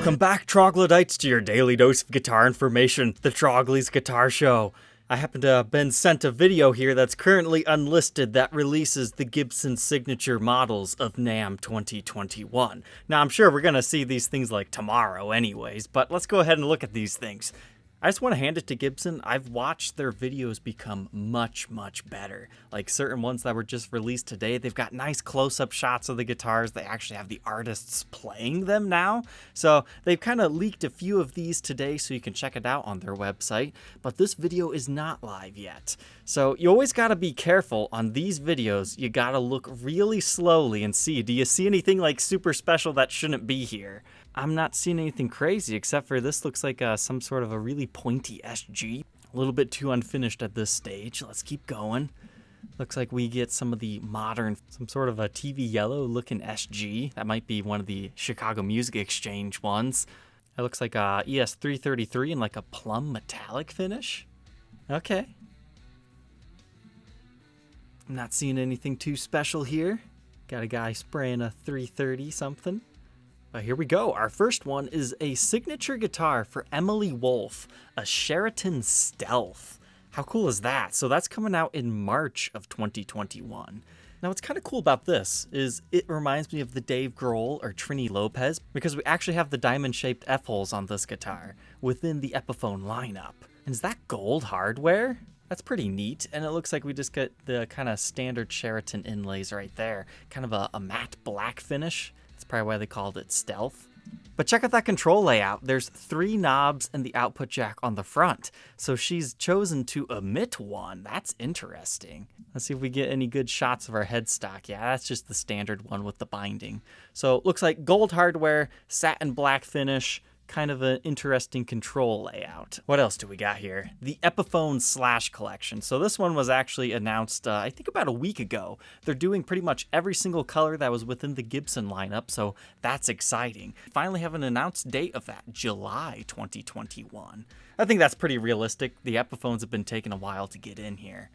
Welcome back, troglodytes, to your daily dose of guitar information, the Trogly's Guitar Show. I happen to have been sent a video here that's currently unlisted that releases the Gibson Signature models of NAMM 2021. Now, I'm sure we're going to see these things like tomorrow anyways, but let's go ahead and look at these things. I just want to hand it to Gibson. I've watched their videos become much, much better. Like certain ones that were just released today, they've got nice close-up shots of the guitars. They actually have the artists playing them now. So they've kind of leaked a few of these today so you can check it out on their website. But this video is not live yet. So you always got to be careful on these videos. You got to look really slowly and see, do you see anything like super special that shouldn't be here? I'm not seeing anything crazy except for this looks like some sort of a really pointy SG. A little bit too unfinished at this stage. Let's keep going. Looks like we get some of the modern, some sort of a TV yellow looking SG. That might be one of the Chicago Music Exchange ones. It looks like a ES333 in like a plum metallic finish. Okay. I'm not seeing anything too special here. Got a guy spraying a 330 something. Here we go. Our first one is a signature guitar for Emily Wolfe, a Sheraton Stealth. How cool is that? So that's coming out in March of 2021. Now what's kind of cool about this is it reminds me of the Dave Grohl or Trini Lopez because we actually have the diamond-shaped F-holes on this guitar within the Epiphone lineup. And is that gold hardware? That's pretty neat, and it looks like we just get the kind of standard Sheraton inlays right there. Kind of a matte black finish. That's probably why they called it Stealth. But check out that control layout. There's 3 knobs and the output jack on the front. So she's chosen to omit one. That's interesting. Let's see if we get any good shots of our headstock. Yeah, that's just the standard one with the binding. So it looks like gold hardware, satin black finish, kind of an interesting control layout. What else do we got here? The Epiphone Slash collection. So this one was actually announced, I think about a week ago. They're doing pretty much every single color that was within the Gibson lineup, so that's exciting. Finally have an announced date of that, July 2021. I think that's pretty realistic. The Epiphones have been taking a while to get in here.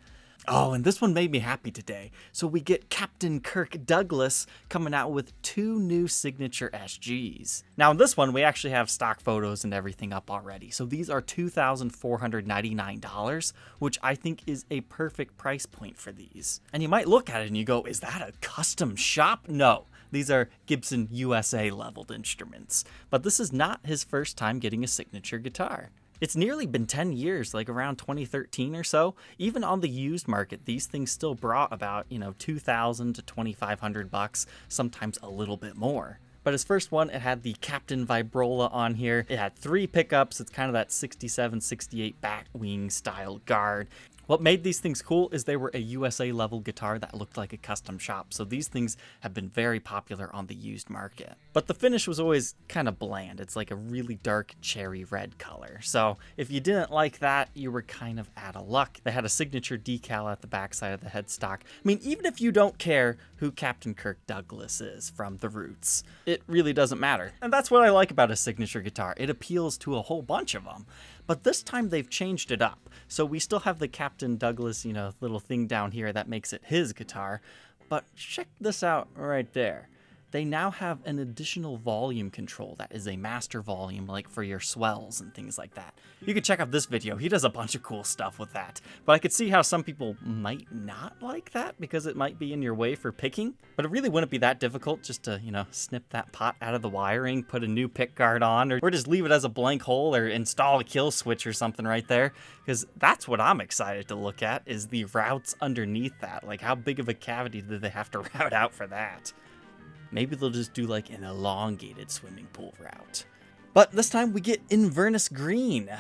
Oh, and this one made me happy today. So we get Captain Kirk Douglas coming out with 2 new signature SGs. Now in this one, we actually have stock photos and everything up already. So these are $2,499, which I think is a perfect price point for these. And you might look at it and you go, is that a custom shop? No. These are Gibson USA leveled instruments. But this is not his first time getting a signature guitar. It's nearly been 10 years, like around 2013 or so. Even on the used market, these things still brought about, $2,000 to $2,500, sometimes a little bit more. But his first one, it had the Captain Vibrola on here. It had 3 pickups. It's kind of that 67, 68 back wing style guard. What made these things cool is they were a USA level guitar that looked like a custom shop. So these things have been very popular on the used market. But the finish was always kind of bland. It's like a really dark cherry red color. So if you didn't like that, you were kind of out of luck. They had a signature decal at the backside of the headstock. I mean, even if you don't care who Captain Kirk Douglas is from The Roots, it really doesn't matter. And that's what I like about a signature guitar. It appeals to a whole bunch of them. But this time they've changed it up. So we still have the Captain Douglas, little thing down here that makes it his guitar. But check this out right there. They now have an additional volume control that is a master volume, like for your swells and things like that. You can check out this video. He does a bunch of cool stuff with that. But I could see how some people might not like that because it might be in your way for picking. But it really wouldn't be that difficult just to, snip that pot out of the wiring, put a new pick guard on, or just leave it as a blank hole or install a kill switch or something right there. Because that's what I'm excited to look at is the routes underneath that. Like how big of a cavity did they have to route out for that? Maybe they'll just do like an elongated swimming pool route. But this time we get Inverness Green.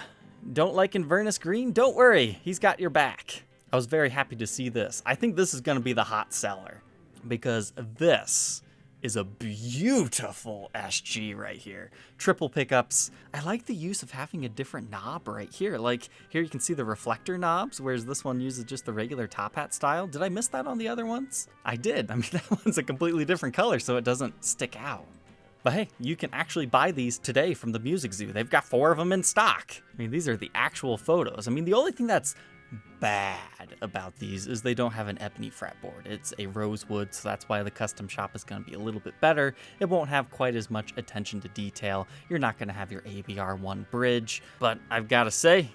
Don't like Inverness Green? Don't worry, he's got your back. I was very happy to see this. I think this is going to be the hot seller because this is a beautiful SG right here. Triple pickups. I like the use of having a different knob right here. Like here you can see the reflector knobs, whereas this one uses just the regular top hat style. Did I miss that on the other ones? I did. I mean, that one's a completely different color, so it doesn't stick out. But hey, you can actually buy these today from the Music Zoo. They've got 4 of them in stock. I mean, these are the actual photos. I mean, the only thing that's bad about these is they don't have an ebony fretboard. It's a rosewood, so that's why the custom shop is going to be a little bit better. It won't have quite as much attention to detail. You're not going to have your ABR1 bridge, but I've got to say,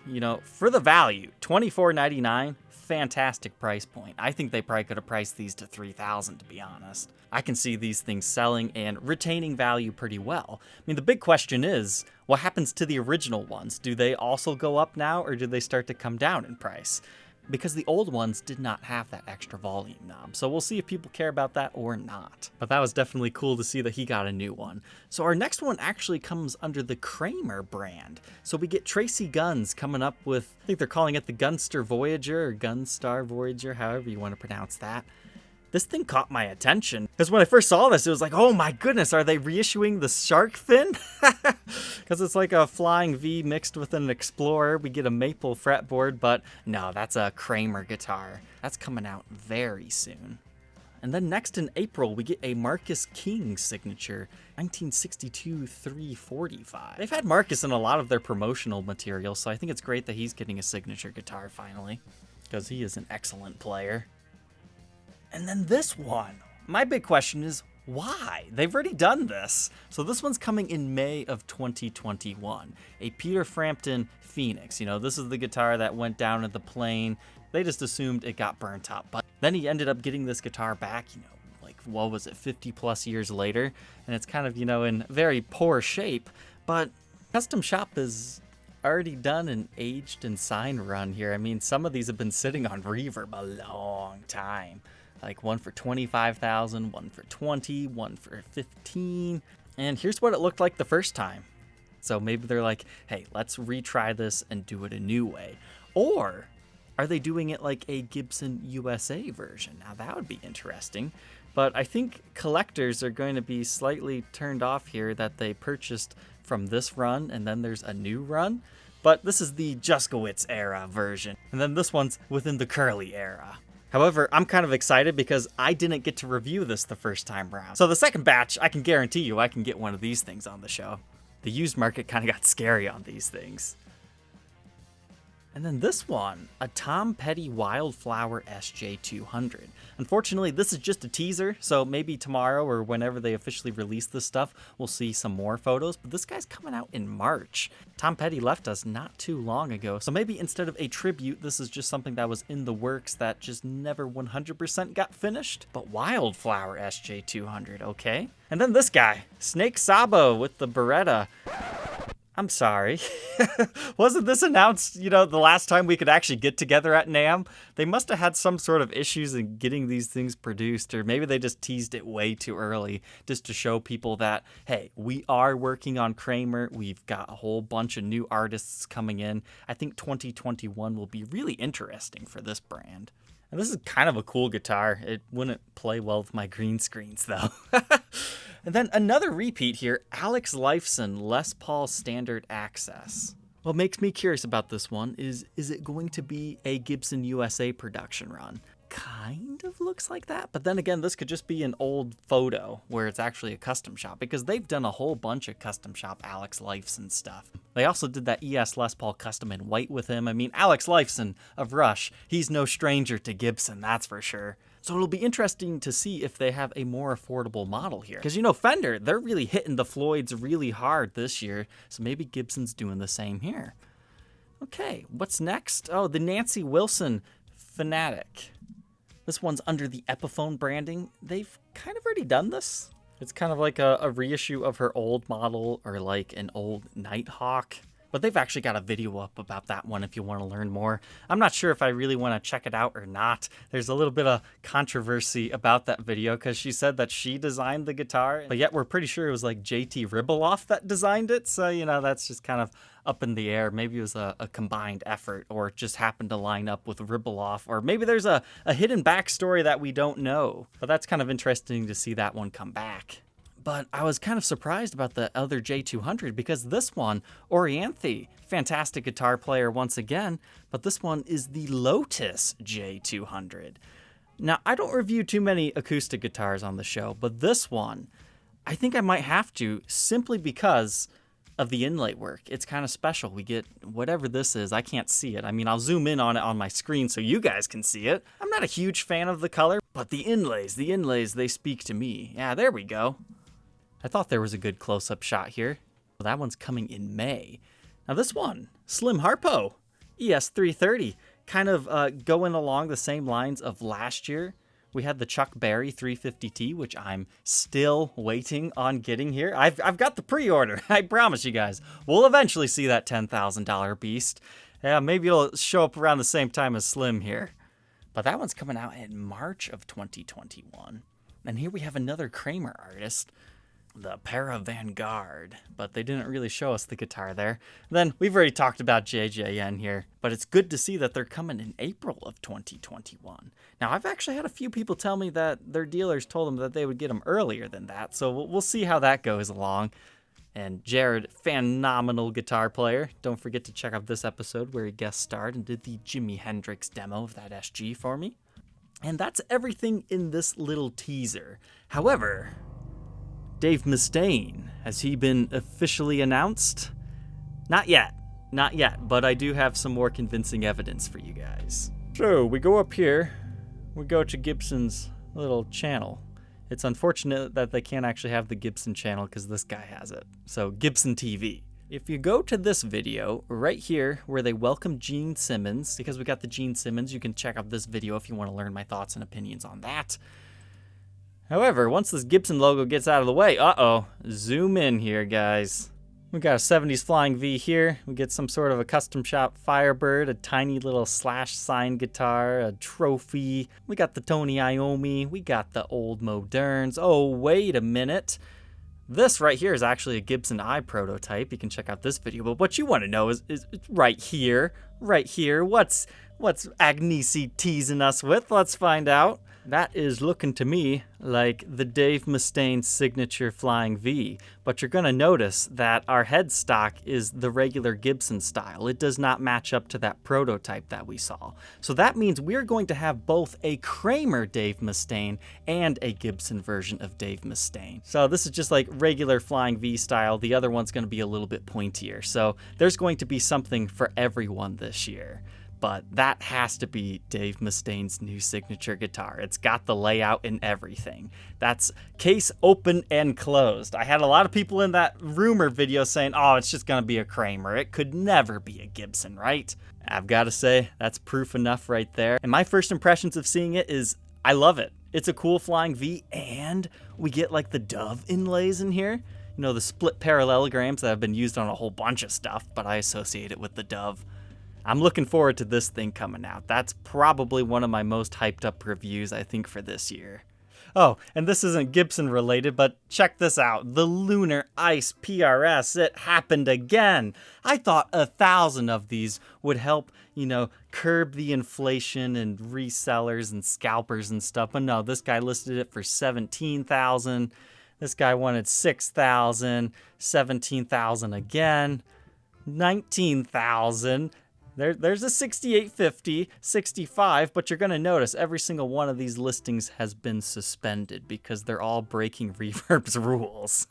for the value, $24.99, fantastic price point. I think they probably could have priced these to $3,000, to be honest. I can see these things selling and retaining value pretty well. I mean, the big question is, what happens to the original ones? Do they also go up now, or do they start to come down in price? Because the old ones did not have that extra volume knob, so we'll see if people care about that or not. But that was definitely cool to see that he got a new one. So our next one actually comes under the Kramer brand. So we get Tracii guns coming up with, I think they're calling it the Gunstar Voyager, or Gunstar Voyager, however you want to pronounce that. This thing caught my attention, because when I first saw this, it was like, oh my goodness, are they reissuing the shark fin? Because it's like a flying V mixed with an Explorer. We get a maple fretboard, but no, that's a Kramer guitar. That's coming out very soon. And then next in April, we get a Marcus King signature, 1962 345. They've had Marcus in a lot of their promotional material, so I think it's great that he's getting a signature guitar finally, because he is an excellent player. And then this one, my big question is, why? They've already done this. So this one's coming in May of 2021. A Peter Frampton Phenix. This is the guitar that went down at the plane. They just assumed it got burnt up. But then he ended up getting this guitar back, what was it, 50 plus years later. And it's kind of, in very poor shape. But custom shop is already done an aged and signed run here. I mean, some of these have been sitting on Reverb a long time. Like one for $25,000, one for $20,000, one for $15,000. And here's what it looked like the first time. So maybe they're like, hey, let's retry this and do it a new way. Or are they doing it like a Gibson USA version? Now that would be interesting. But I think collectors are going to be slightly turned off here that they purchased from this run and then there's a new run. But this is the Juskowitz era version. And then this one's within the Curly era. However, I'm kind of excited because I didn't get to review this the first time around. So the second batch, I can guarantee you I can get one of these things on the show. The used market kind of got scary on these things. And then this one, a Tom Petty Wildflower SJ200. Unfortunately, this is just a teaser, so maybe tomorrow or whenever they officially release this stuff, we'll see some more photos, but this guy's coming out in March. Tom Petty left us not too long ago, so maybe instead of a tribute, this is just something that was in the works that just never 100% got finished. But Wildflower SJ200, okay? And then this guy, Snake Sabo with the Baretta. I'm sorry. Wasn't this announced, the last time we could actually get together at NAMM? They must have had some sort of issues in getting these things produced, or maybe they just teased it way too early just to show people that, hey, we are working on Kramer. We've got a whole bunch of new artists coming in. I think 2021 will be really interesting for this brand. And this is kind of a cool guitar. It wouldn't play well with my green screens, though. And then another repeat here, Alex Lifeson Les Paul Standard Access. What makes me curious about this one is it going to be a Gibson USA production run? Kind of looks like that, but then again, this could just be an old photo where it's actually a custom shop, because they've done a whole bunch of custom shop Alex Lifeson stuff. They also did that ES Les Paul custom in white with him. I mean, Alex Lifeson of Rush, he's no stranger to Gibson, that's for sure. So it'll be interesting to see if they have a more affordable model here. Because, Fender, they're really hitting the Floyds really hard this year, so maybe Gibson's doing the same here. Okay, what's next? Oh, the Nancy Wilson Fanatic. This one's under the Epiphone branding. They've kind of already done this. It's kind of like a reissue of her old model, or like an old Nighthawk. But they've actually got a video up about that one if you want to learn more. I'm not sure if I really want to check it out or not. There's a little bit of controversy about that video because she said that she designed the guitar, but yet we're pretty sure it was like JT Ribeloff that designed it. So, that's just kind of up in the air. Maybe it was a combined effort, or it just happened to line up with Ribeloff, or maybe there's a hidden backstory that we don't know. But that's kind of interesting to see that one come back. But I was kind of surprised about the other J200, because this one, Orianthi, fantastic guitar player once again, but this one is the Lotus J200. Now, I don't review too many acoustic guitars on the show, but this one, I think I might have to, simply because of the inlay work. It's kind of special. We get whatever this is. I can't see it. I mean, I'll zoom in on it on my screen so you guys can see it. I'm not a huge fan of the color, but the inlays, they speak to me. Yeah, there we go. I thought there was a good close-up shot here. Well, that one's coming in May. Now this one, Slim Harpo, ES330, kind of going along the same lines of last year. We had the Chuck Berry 350T, which I'm still waiting on getting here. I've got the pre-order. I promise you guys. We'll eventually see that $10,000 beast. Yeah, maybe it'll show up around the same time as Slim here. But that one's coming out in March of 2021. And here we have another Kramer artist, the Parra Vanguard, but they didn't really show us the guitar there. Then we've already talked about JJN here, but it's good to see that they're coming in April of 2021. Now, I've actually had a few people tell me that their dealers told them that they would get them earlier than that, so we'll see how that goes along. And Jared, phenomenal guitar player. Don't forget to check out this episode where he guest starred and did the Jimi Hendrix demo of that SG for me. And that's everything in this little teaser. However, Dave Mustaine, has he been officially announced? Not yet, but I do have some more convincing evidence for you guys. So we go up here, we go to Gibson's little channel. It's unfortunate that they can't actually have the Gibson channel because this guy has it. So Gibson TV. If you go to this video right here where they welcome Gene Simmons, because we got the Gene Simmons, you can check out this video if you want to learn my thoughts and opinions on that. However, once this Gibson logo gets out of the way, zoom in here, guys. We got a 70s Flying V here. We get some sort of a custom shop Firebird, a tiny little slash sign guitar, a trophy. We got the Tony Iommi. We got the old Moderns. Oh, wait a minute. This right here is actually a Gibson I prototype. You can check out this video. But what you want to know is right here. What's Agnesi teasing us with? Let's find out. That is looking to me like the Dave Mustaine signature Flying V, but you're going to notice that our headstock is the regular Gibson style. It does not match up to that prototype that we saw. So that means we're going to have both a Kramer Dave Mustaine and a Gibson version of Dave Mustaine. So this is just like regular Flying V style. The other one's going to be a little bit pointier. So there's going to be something for everyone this year. But that has to be Dave Mustaine's new signature guitar. It's got the layout and everything. That's case open and closed. I had a lot of people in that rumor video saying, oh, it's just gonna be a Kramer. It could never be a Gibson, right? I've gotta say, that's proof enough right there. And my first impressions of seeing it is, I love it. It's a cool Flying V, and we get like the dove inlays in here. You know, the split parallelograms that have been used on a whole bunch of stuff, but I associate it with the dove. I'm looking forward to this thing coming out. That's probably one of my most hyped up reviews, I think, for this year. Oh, and this isn't Gibson related, but check this out. The Lunar Ice PRS, it happened again. I thought 1,000 of these would help, curb the inflation and resellers and scalpers and stuff. But no, this guy listed it for 17,000. This guy wanted 6,000, 17,000 again, 19,000. There's a 6850, 65, but you're going to notice every single one of these listings has been suspended because they're all breaking Reverb's rules.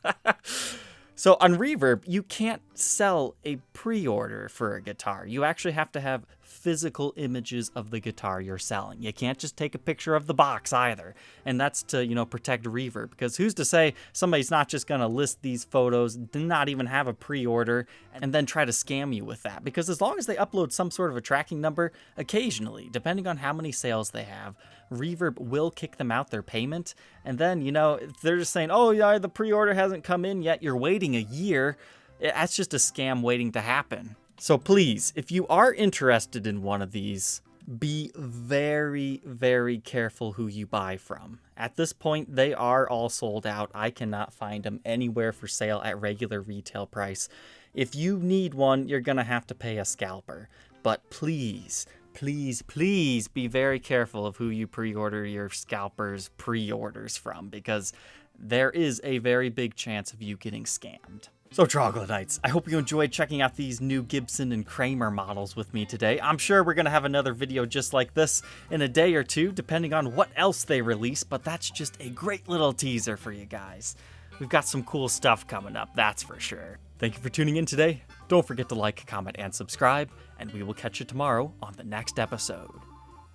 So on Reverb, you can't sell a pre-order for a guitar. You actually have to have physical images of the guitar you're selling. You can't just take a picture of the box either. And that's to, protect Reverb, because who's to say somebody's not just going to list these photos, not even have a pre-order, and then try to scam you with that. Because as long as they upload some sort of a tracking number, occasionally, depending on how many sales they have, Reverb will kick them out their payment. And then, if they're just saying, oh yeah, the pre-order hasn't come in yet, you're waiting a year, that's just a scam waiting to happen. So please, if you are interested in one of these, be very, very careful who you buy from. At this point, they are all sold out. I cannot find them anywhere for sale at regular retail price. If you need one, you're going to have to pay a scalper. But please, please, please be very careful of who you pre-order your scalpers pre-orders from, because there is a very big chance of you getting scammed. So Troglodytes, I hope you enjoyed checking out these new Gibson and Kramer models with me today. I'm sure we're going to have another video just like this in a day or two, depending on what else they release, but that's just a great little teaser for you guys. We've got some cool stuff coming up, that's for sure. Thank you for tuning in today. Don't forget to like, comment, and subscribe, and we will catch you tomorrow on the next episode.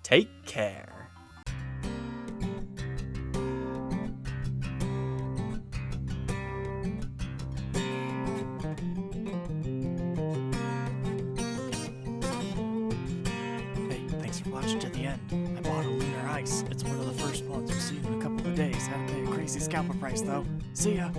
Take care. Thanks for watching to the end. I bought a Lunar Ice. It's one of the first ones. We'll see you in a couple of days. Had to pay a crazy scalper price, though. See ya.